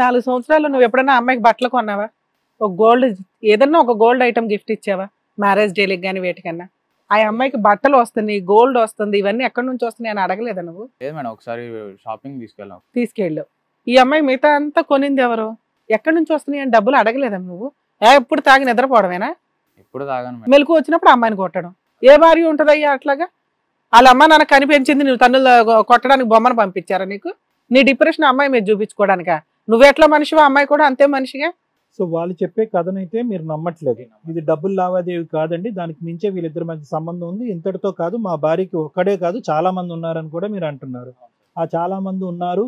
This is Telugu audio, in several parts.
4 సంవత్సరాలు నువ్వు ఎప్పుడైనా అమ్మాయికి బట్టలు కొన్నావా? ఒక గోల్డ్ ఏదన్నా ఒక గోల్డ్ ఐటమ్ గిఫ్ట్ ఇచ్చావా? మ్యారేజ్ డేలకు కానీ వేటికన్నా ఆ అమ్మాయికి బట్టలు వస్తుంది, గోల్డ్ వస్తుంది, ఇవన్నీ ఎక్కడి నుంచి వస్తున్నాయి అని అడగలేదా నువ్వు? లేదు మేడం, ఒకసారి షాపింగ్ తీసుకెళ్ళు. ఈ అమ్మాయి మిగతా అంతా కొనింది ఎవరు? ఎక్కడి నుంచి వస్తున్నాయి అని డబ్బులు అడగలేదా నువ్వు? ఎప్పుడు తాగి నిద్రపోవడమేనా? ఎప్పుడు తాగాను. మెలకు వచ్చినప్పుడు అమ్మాయిని కొట్టడం ఏ భార్య ఉంటుందయ్యా అట్లాగా? వాళ్ళ అమ్మ నాన్న కనిపించింది, నువ్వు తన్నులు కొట్టడానికి బొమ్మను పంపించారా నీకు? నీ డిప్రెషన్ అమ్మాయి మీద చూపించుకోవడానికా? నువ్వెట్లా మనిషివా అమ్మాయి కూడా అంతే మనిషిగా. సో వాళ్ళు చెప్పే కథనైతే మీరు నమ్మట్లేదు. ఇది డబ్బులు లావాదేవి కాదండి, దానికి మించే వీళ్ళిద్దరి మధ్య సంబంధం ఉంది. ఇంతటితో కాదు, మా భార్యకి ఒక్కడే కాదు చాలా మంది ఉన్నారని కూడా మీరు అంటున్నారు. ఆ చాలా మంది ఉన్నారు,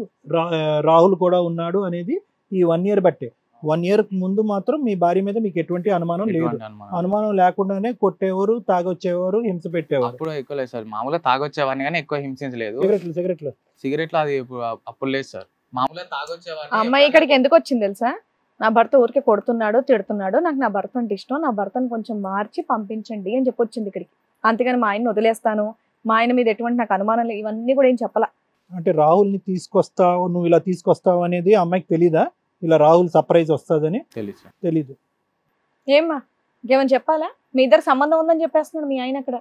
రాహుల్ కూడా ఉన్నాడు అనేది ఈ 1 year బట్టే. 1 year ముందు మాత్రం మీ భార్య మీద మీకు ఎటువంటి అనుమానం లేదు. అనుమానం లేకుండానే కొట్టేవారు, తాగొచ్చేవారు, హింస పెట్టేవారు. అప్పుడు ఎక్కువ లేదు సార్, మామూలుగా తాగొచ్చేవాడిని కానీ ఎక్కువ హింసించలేదు. సిగరెట్లు అది అప్పుడు లేదు సార్, మామూలుగా తాగొచ్చేవాడిని. అమ్మాయి ఇక్కడికి ఎందుకు వచ్చింది తెలుసా? నా భర్త ఊరికే కొడుతున్నాడు, తిడుతున్నాడు, నాకు నా భర్త అంటే ఇష్టం, నా భర్తను కొంచెం మార్చి పంపించండి అని చెప్పి వచ్చింది ఇక్కడికి. అంతేగాని మా ఆయన్ని వదిలేస్తాను, మా ఆయన మీద ఎటువంటి నాకు అనుమానం లేదు, ఇవన్నీ కూడా ఏం చెప్పలా. అంటే రాహుల్ని తీసుకొస్తావు, నువ్వు ఇలా తీసుకొస్తావు అనేది అమ్మాయికి తెలీదా? ఇలా రాహుల్ సర్ప్రైజ్ వస్తుందని తెలీదు. ఏమ్మా ఇంకేమని చెప్పాలా? మీ ఇద్దరు సంబంధం ఉందని చెప్పేస్తున్నాడు మీ ఆయన అక్కడ.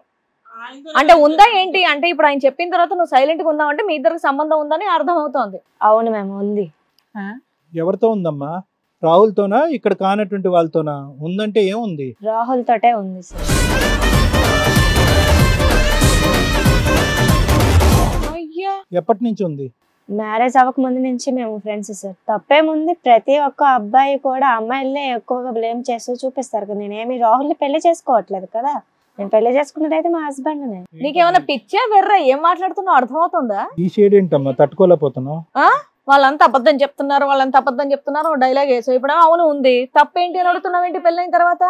అంటే ఉందా ఏంటి అంటే ఇప్పుడు ఆయన చెప్పిన తర్వాత నువ్వు సైలెంట్ గా ఉన్నావు అంటే మీ ఇద్దరికి సంబంధం ఉందని అర్థం అవుతోంది. అవును మ్యామ్, ఉంది. ఎవరితో ఉందమ్మా? రాహుల్ తోనా, ఇక్కడ కానటువంటి వాళ్ళతోనా? ఉందంటే ఏముంది? రాహుల్ తోటే ఉంది సార్. ఎప్పటి నుంచి ఉంది? మ్యారేజ్ అవ్వక ముందు నుంచి మేము ఫ్రెండ్స్ సార్. తప్పేముంది, ప్రతి ఒక్క అబ్బాయి కూడా అమ్మాయిలనే ఎక్కువగా బ్లేమ్ చేస్తూ చూపిస్తారు కదా. నేనేమి రాహుల్ని పెళ్లి చేసుకోవట్లేదు కదా, నేను పెళ్లి చేసుకున్నది అయితే మా హస్బెండ్. నీకేమన్నా పిచ్చా వెర్రా? ఏం మాట్లాడుతున్నావు అర్థమవుతుందా? ఈ షేడ్ ఏంటమ్మా, తట్టుకోలేకపోతున్నావు? వాళ్ళంతా అబద్ధం చెప్తున్నారు, వాళ్ళంతా అబద్ధం చెప్తున్నారు, డైలాగ్ వేసావు. ఇప్పుడు అవును ఉంది, తప్పేంటి అని అడుగుతున్నావు ఏంటి? పెళ్ళైన తర్వాత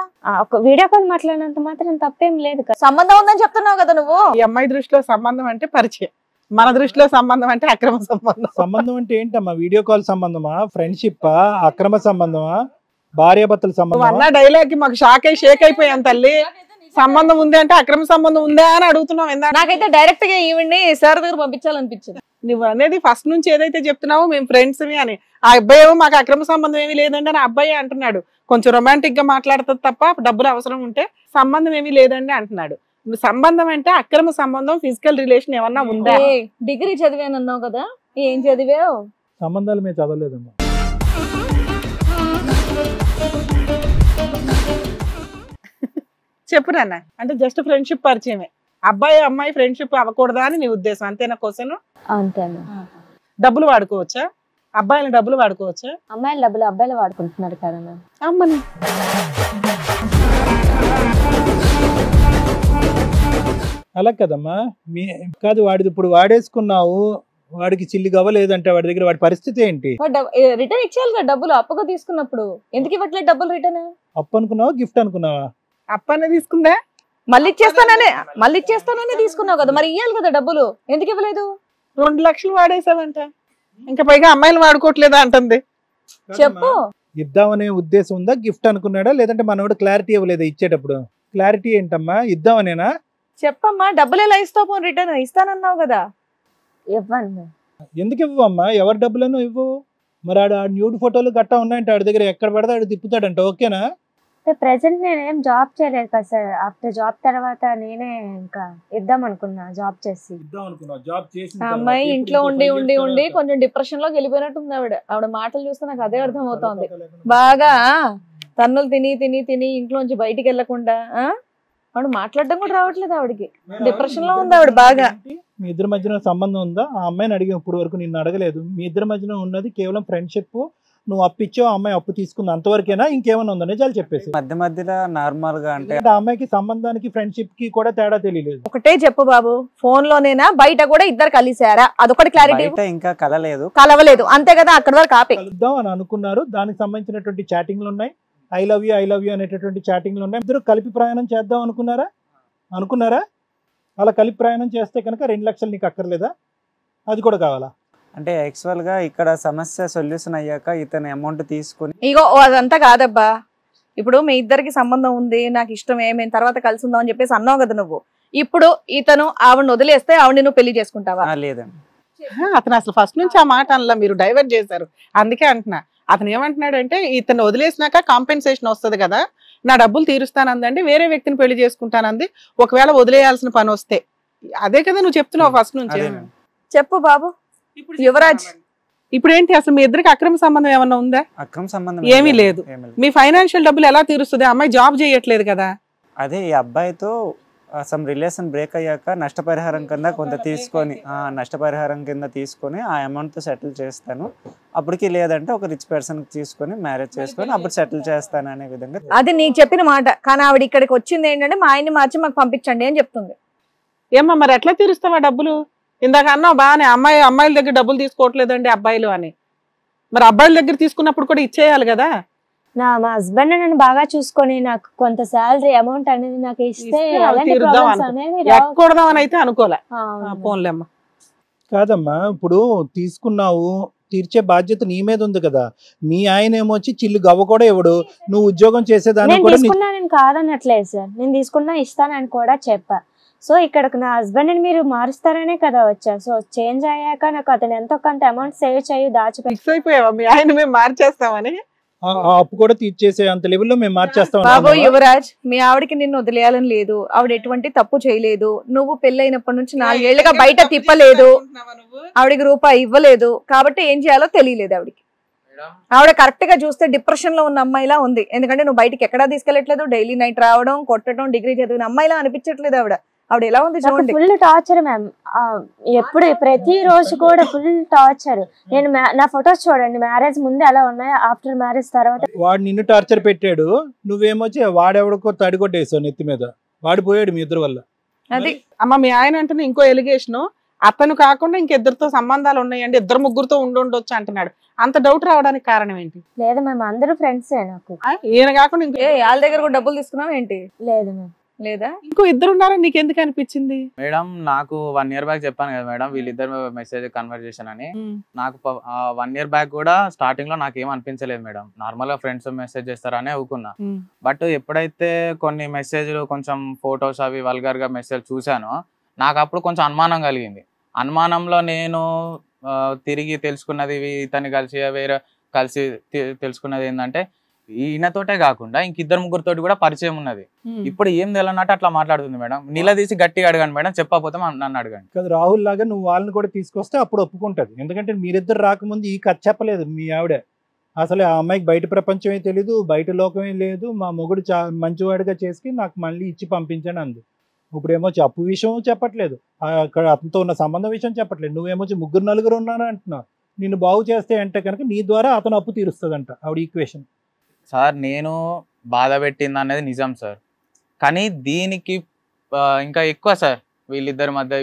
ఒక వీడియో కాల్ మాట్లాడినంత మాత్రం తప్పేం లేదు కదా. సంబంధం ఉందని చెప్తున్నావు కదా నువ్వు. ఈ అమ్మాయి దృష్టిలో సంబంధం అంటే పరిచయం, మన దృష్టిలో సంబంధం అంటే అక్రమ సంబంధం. సంబంధం అంటే ఏంటమ్మా? వీడియో కాల్ సంబంధమా, ఫ్రెండ్షిప్, అక్రమ సంబంధమా, భార్యాభర్తల సంబంధం? అన్న డైలాగ్ కి మాకు షాక్ అయి షేక్ అయిపోయాం తల్లి. సంబంధం ఉంది అంటే అక్రమ సంబంధం ఉందా అని అడుగుతున్నావు. నాకైతే డైరెక్ట్ గా ఈవిడ్ని సార్ దగ్గర పంపించాలనిపించింది. నువ్వు అనేది ఫస్ట్ నుంచి ఏదైతే చెప్తున్నావో మేము ఫ్రెండ్స్ అని, ఆ అబ్బాయి ఏమో మాకు అక్రమ సంబంధం ఏమీ లేదండి అని అబ్బాయి అంటున్నాడు. కొంచెం రొమాంటిక్ గా మాట్లాడుతుంది తప్ప డబ్బులు అవసరం ఉంటే సంబంధం ఏమీ లేదండి అంటున్నాడు. సంబంధం అంటే అక్రమ సంబంధం, ఫిజికల్ రిలేషన్ ఏమన్నా ఉందా? డిగ్రీ చదివానన్నావు కదా, ఏం చదివావు? సంబంధాలు మేము చదవలేదమ్మా. చెప్పు నాన్న. అంటే జస్ట్ ఫ్రెండ్షిప్ పరిచయమే, అబ్బాయి అమ్మాయి ఫ్రెండ్షిప్ అవ్వకూడదా అని నీ ఉద్దేశం, అంతేనా? క్వశ్చన్ అంతేనా? డబ్బులు వాడుకోవచ్చా? అబ్బాయిల డబ్బులు వాడుకోవచ్చా? అమ్మాయిల డబ్బులు అబ్బాయిలు వాడుకుంటున్నారు కదా మ్యామ్. అమ్మని అలా కదమ్మా, కాదు వాడిది ఇప్పుడు వాడేసుకున్నావు, వాడికి చిల్లి గవ్వలేదంటే వాడి దగ్గర వాడి పరిస్థితి ఏంటి? రిటర్న్ ఇచ్చేయాలి కదా డబ్బులు, అప్పుగా తీసుకున్నప్పుడు. ఎందుకు ఇవ్వట్లేదు డబ్బులు రిటర్న్? అప్పు అనుకున్నావా, గిఫ్ట్ అనుకున్నావా? అప్పనే తీసుకుందా? మళ్ళీ ఇచ్చేస్తాననే తీసుకున్నావు కదా, మరి ఇవ్వాలి కదా డబ్బులు, ఎందుకు ఇవ్వలేదు? 2 లక్షలు వాడేసావంట, ఇంకా పైగా అమ్మాయిలు వాడుకోవట్లేదా అంటుంది. చెప్పు. ఇద్దామనే ఉద్దేశం ఉందా, గిఫ్ట్ అనుకున్నాడా, లేదంటే మనోడు క్లారిటీ ఇవ్వలేదా ఇచ్చేటప్పుడు? క్లారిటీ ఏంటమ్మా, ఇద్దామనేనా? చెప్పమ్మా, డబ్బులు ఎలా ఇస్తావు? రిటర్న్ ఇస్తానన్నావు కదా. ఇవ్వండి. ఎందుకు ఇవ్వమ్మా? ఎవరి డబ్బులను ఇవ్వు. మరి ఆడు న్యూడ్ ఫోటోలు గట్టా ఉన్నాయంటే ఆడి దగ్గర ఎక్కడ పడితే ఆడు తిప్పుతాడంట, ఓకేనా? ప్రెసెంట్ నేనేం జాబ్ చేయలేదు కదా సార్. ఆఫ్టర్ జాబ్ తర్వాత నేనే ఇంకా ఇద్దాం అనుకున్నా, జాబ్ చేసి. అమ్మాయి ఇంట్లో ఉండి ఉండి ఉండి కొంచెం డిప్రెషన్ లోకి వెళ్ళిపోయినట్టుంది ఆవిడ మాటలు చూస్తే నాకు అదే అర్థం అవుతోంది. బాగా తన్నులు తిని తిని తిని ఇంట్లోంచి బయటికి వెళ్లకుండా ఆవిడ మాట్లాడడం కూడా రావట్లేదు, ఆవిడకి డిప్రెషన్ లో ఉంది ఆవిడ బాగా. మీ ఇద్దరి మధ్యన సంబంధం ఉందా? ఆ అమ్మాయిని అడిగిన ఇప్పుడు వరకు నిన్ను అడగలేదు. మీ ఇద్దరి మధ్యన ఉన్నది కేవలం ఫ్రెండ్షిప్, నువ్వు అప్పిచ్చావు, అమ్మాయి అప్పు తీసుకుంది, అంతవరకేనా? ఇంకేమైనా ఉందా? నిజాలు చెప్పేసి. మధ్యలో నార్మల్ గా అంటే ఆ అమ్మాయికి సంబంధానికి ఫ్రెండ్షిప్ కి కూడా తేడా తెలియలేదు. ఒకటే చెప్పు బాబు, ఫోన్ లోనేనా బయట కూడా ఇద్దరు కలిసారా? అదొకటి క్లారిటీ. ఇంకా కలవలేదు అంతే కదా, అక్కడ వరకు ఆపే. కలుద్దాం అని అనుకున్నారు, దానికి సంబంధించినటువంటి చాటింగ్లు ఉన్నాయి, ఐ లవ్ యూ అనేటటువంటి చాటింగ్లు ఉన్నాయి. ఇద్దరు కలిపి ప్రయాణం చేద్దాం అనుకున్నారా? అలా కలిపి ప్రయాణం చేస్తే కనుక 2 లక్షలు నీకు అక్కర్లేదా? అది కూడా కావాలా? అంటే యాక్చువల్ గా ఇక్కడ సమస్య సొల్యూషన్ అయ్యాక ఇతను అమౌంట్ తీసుకుని ఇగో అదంతా కాదబ్బా. ఇప్పుడు మీ ఇద్దరికి సంబంధం ఉంది, నాకు ఇష్టమే, మేము తర్వాత కలిసి ఉందాం అని చెప్పేసి అన్నావు కదా నువ్వు. ఇప్పుడు ఇతను ఆవిడని వదిలేస్తే ఆవిడ నువ్వు పెళ్లి చేసుకుంటావా? లేదండి. అతను అసలు ఫస్ట్ నుంచి ఆ మాట అనలా, మీరు డైవర్ట్ చేశారు. అందుకే అంటున్నా, అతను ఏమంటున్నాడంటే ఇతను వదిలేసినాక కాంపెన్సేషన్ వస్తుంది కదా, నా డబ్బులు తీరుస్తానందండి, వేరే వ్యక్తిని పెళ్లి చేసుకుంటానంది, ఒకవేళ వదిలేయాల్సిన పని వస్తే. అదే కదా నువ్వు చెప్తున్నావు ఫస్ట్ నుంచి. చెప్పు బాబు యువరాజ్. ఇప్పుడు ఏంటి అసలు మీ ఇద్దరికి అక్రమ సంబంధం ఏమన్నా ఉందా? అక్రమ సంబంధం ఏమీ లేదు. మీ ఫైనాన్షియల్ డబ్బులు ఎలా తీరుస్తుంది? అమ్మాయి జాబ్ చేయట్లేదు కదా. అదే ఈ అబ్బాయితో సమ్ రిలేషన్ బ్రేక్ అయ్యాక నష్టపరిహారం కింద కొంత తీసుకొని ఆ అమౌంట్తో సెటిల్ చేస్తాను, అప్పటికి లేదంటే ఒక రిచ్ పర్సన్ తీసుకొని మ్యారేజ్ చేసుకొని అప్పుడు సెటిల్ చేస్తాను అనే విధంగా. అది నీకు చెప్పిన మాట, కానీ ఆవిడ ఇక్కడికి వచ్చింది ఏంటంటే మా ఆయన్ని మార్చి మాకు పంపించండి అని చెప్తుంది. ఏమ్మా మరి ఎట్లా తీరుస్తావా డబ్బులు? ఇందాక అన్నావు బాగానే అమ్మాయిల దగ్గర డబ్బులు తీసుకోవట్లేదండి అబ్బాయిలు అని. మరి అబ్బాయిల దగ్గర తీసుకున్నప్పుడు కూడా ఇచ్చేయాలి కదా. మా హస్బెండ్ నన్ను బాగా చూసుకొని నాకు కొంత శాలరీ అమౌంట్ అనేది నాకు ఇస్తే ఎక్కడదామని అయితే అనుకోలే. పోన్లేమ్మా. కాదమ్మా, ఇప్పుడు తీసుకున్నావు, తీర్చే బాధ్యత నీ మీద ఉంది కదా. మీ ఆయన ఏమొచ్చి చిల్లు గవ్వ కూడా ఇవ్వడు, నువ్వు ఉద్యోగం చేసేదాన్ని కూడా. నేను కాదనట్లేదు సార్, నేను తీసుకున్నా ఇస్తానని కూడా చెప్పా. సో ఇక్కడ నా హస్బెండ్ ని మీరు మారుస్తారనే కదా వచ్చా. సో చేంజ్ అయ్యాక నాకు అతను ఎంతో కొంత అమౌంట్ సేవ్ చేయి ఫిక్స్ అయిపోయావా మీ ఆయన మేము మార్చేస్తామని? అప్పు కూడా తీర్చేసే అంత లెవెల్లో మేము మార్చేస్తాం. బాబు యువరాజ్, మీ ఆవిడకి నిన్ను వదిలేయాలని లేదు, ఆవిడ ఎటువంటి తప్పు చేయలేదు, నువ్వు పెళ్ళైనప్పటి నుంచి 4 ఏళ్లుగా బయట తిప్పలేదు, ఆవిడకి రూపాయి ఇవ్వలేదు, కాబట్టి ఏం చేయాలో తెలియలేదు ఆవిడకి. ఆవిడ కరెక్ట్ గా చూస్తే డిప్రెషన్ లో ఉన్న అమ్మాయిలా ఉంది. ఎందుకంటే నువ్వు బయటకి ఎక్కడా తీసుకెళ్లట్లేదు, డైలీ నైట్ రావడం, కొట్టడం, డిగ్రీ చదివిన అమ్మాయిలా అనిపించట్లేదు ఆవిడ. ఆవిడ ఎలా ఉంది చూడండి. ఫుల్ టార్చర్ మ్యామ్, ఎప్పుడు ప్రతి రోజు కూడా ఫుల్ టార్చర్. నేను నా ఫొటోస్ చూడండి, మ్యారేజ్ ముందు ఎలా ఉన్నాయి, ఆఫ్టర్ మ్యారేజ్ తర్వాత. వాడు నిన్ను టార్చర్ పెట్టాడు, నువ్వేమొచ్చి వాడెవడికో తడిగొట్టేసావు నెత్తి మీద, వాడు పోయాడు మీ ఇద్దరు వల్ల. అది అమ్మ మీ ఆయన అంటే ఇంకో ఎలిగేషన్, అతను కాకుండా ఇంకిద్దరితో సంబంధాలు ఉన్నాయండి, 2-3 ఉండొచ్చు అంటున్నాడు. అంత డౌట్ రావడానికి కారణం ఏంటి? లేదు మ్యామ్, అందరూ ఫ్రెండ్సే నాకు. ఈయన కాకుండా వాళ్ళ దగ్గర కూడా డబ్బులు తీసుకున్నావు ఏంటి? లేదు మ్యామ్. లేదా ఇంకో 2 ఉన్నారని నీకు ఎందుకు అనిపించింది? మేడం నాకు 1 year బ్యాక్ చెప్పాను కదా మేడం, వీళ్ళిద్దరు మెసేజ్ కన్వర్జేషన్ అని. నాకు 1 year బ్యాక్ కూడా స్టార్టింగ్ లో నాకు ఏం అనిపించలేదు మేడం, నార్మల్ గా ఫ్రెండ్స్ మెసేజ్ చేస్తారని ఊకున్నా. బట్ ఎప్పుడైతే కొన్ని మెసేజ్లు కొంచెం ఫొటోస్ అవి వల్గర్ గా మెసేజ్ చూసానో నాకు అప్పుడు కొంచెం అనుమానం కలిగింది. అనుమానంలో నేను తిరిగి తెలుసుకున్నది ఇతన్ని కలిసి తెలుసుకున్నది ఏంటంటే ఈయనతోటే కాకుండా ఇంకిద్దరు ముగ్గురితోటి కూడా పరిచయం ఉన్నది. ఇప్పుడు ఏం తెలియనట్టు అట్లా మాట్లాడుతుంది మేడం. నిలదీసి గట్టిగా అడగండి మేడం, చెప్పకపోతే నన్ను అడగండి. కదా రాహుల్ లాగా నువ్వు వాళ్ళని కూడా తీసుకొస్తే అప్పుడు ఒప్పుకుంటది. ఎందుకంటే మీరిద్దరు రాకముందు ఈ కథ చెప్పలేదు మీ ఆవిడ. అసలు ఆ అమ్మాయికి బయట ప్రపంచమే తెలీదు, బయట లోకమే లేదు, మా మొగుడు మంచివాడిగా చేసి నాకు మళ్ళీ ఇచ్చి పంపించాను అంది. ఇప్పుడేమో అప్పు విషయం చెప్పట్లేదు, అక్కడ అతనితో ఉన్న సంబంధం విషయం చెప్పట్లేదు, నువ్వేమొచ్చి 3-4 ఉన్నారా అంటున్నావు. నిన్ను బాగు చేస్తే అంటే కనుక నీ ద్వారా అతను అప్పు తీరుస్తుందంట ఆవిడ ఈక్వేషన్. సార్ నేను బాధ పెట్టింది అనేది నిజం సార్, కానీ దీనికి ఇంకా ఎక్కువ సార్ వీళ్ళిద్దరి మధ్య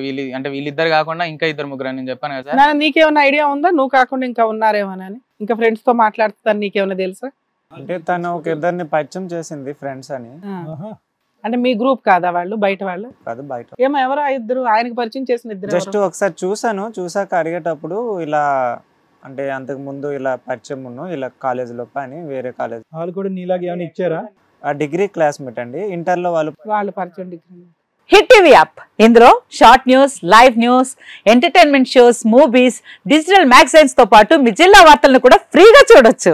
వీళ్ళిద్దరు కాకుండా ఇంకా 2-3 నేను చెప్పాను కదా సార్. నీకేమైనా ఐడియా ఉందా నువ్వు కాకుండా ఇంకా ఉన్నారేమోనని? ఇంకా ఫ్రెండ్స్ తో మాట్లాడుతాను, నీకేమైనా తెలుసా? అంటే తను ఒక ఇద్దరిని పరిచయం చేసింది ఫ్రెండ్స్ అని. అంటే మీ గ్రూప్ కాదా వాళ్ళు? బయట వాళ్ళు కాదు, బయట. ఏమో ఎవరో 2 ఆయనకి పరిచయం చేసిన 2. జస్ట్ ఒకసారి చూసాక అడిగేటప్పుడు ఇలా అంటే అంతకు ముందు ఇలా పరిచయం ఉన్నావు ఇలా కాలేజీలో అని వేరే కాలేజ్ వాళ్ళు కూడా నీలాగా ఏమైనా ఇచ్చారా? ఆ డిగ్రీ క్లాస్మేట్ అండి, ఇంటర్లో వాళ్ళు పరిచయం డిగ్రీ. హిట్ టీవీ యాప్, ఇందులో short news, live news, entertainment shows, movies, digital magazines తో పాటు మీ జిల్లా వార్తలను కూడా ఫ్రీగా చూడొచ్చు.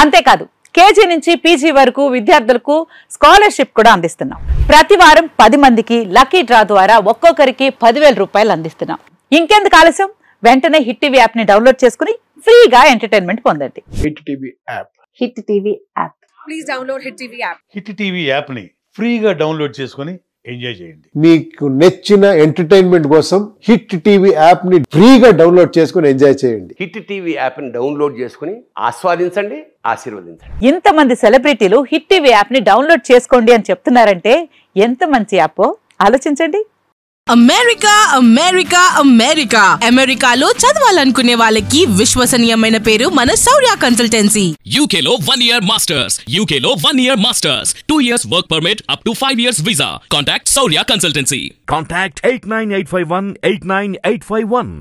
అంతేకాదు కేజీ నుంచి పీజీ వరకు విద్యార్థులకు స్కాలర్షిప్ కూడా అందిస్తున్నాం. ప్రతి వారం 10 మందికి లక్కీ డ్రా ద్వారా ఒక్కొక్కరికి 10,000 రూపాయలు అందిస్తున్నాం. ఇంకెందుకు ఆలస్యం, వెంటనే హిట్ టీవీ యాప్ ని డౌన్లోడ్ చేసుకుని ఫ్రీగా ఎంటర్టైన్మెంట్ పొందండి. Hit TV app. Hit TV app. Please download hit TV app. Hit TV app ని ఫ్రీగా డౌన్లోడ్ చేసుకుని ఎంజాయ్ చేయండి. మీకు నచ్చిన ఎంటర్టైన్మెంట్ కోసం హిట్ టీవీ యాప్ ని ఫ్రీగా డౌన్లోడ్ చేసుకుని ఎంజాయ్ చేయండి. హిట్ టీవీ యాప్ ని డౌన్లోడ్ చేసుకుని ఆస్వాదించండి, ఆశీర్వదించండి. ఇంతమంది సెలబ్రిటీలు హిట్ టీవీ యాప్ ని డౌన్లోడ్ చేసుకోండి అని చెప్తున్నారంటే ఎంత మంచి యాప్ ఆలోచించండి. అమెరికా అమెరికా అమెరికా అమెరికాలో చదవాలనుకునే వాళ్ళకి విశ్వసనీయమైన పేరు మన శౌర్య కన్సల్టెన్సీ. యూకేలో 1 year మాస్టర్స్, యూకేలో 1 year masters, 2 years work permit up to 5 years visa. Contact Shaurya consultancy. Contact 89851 89851.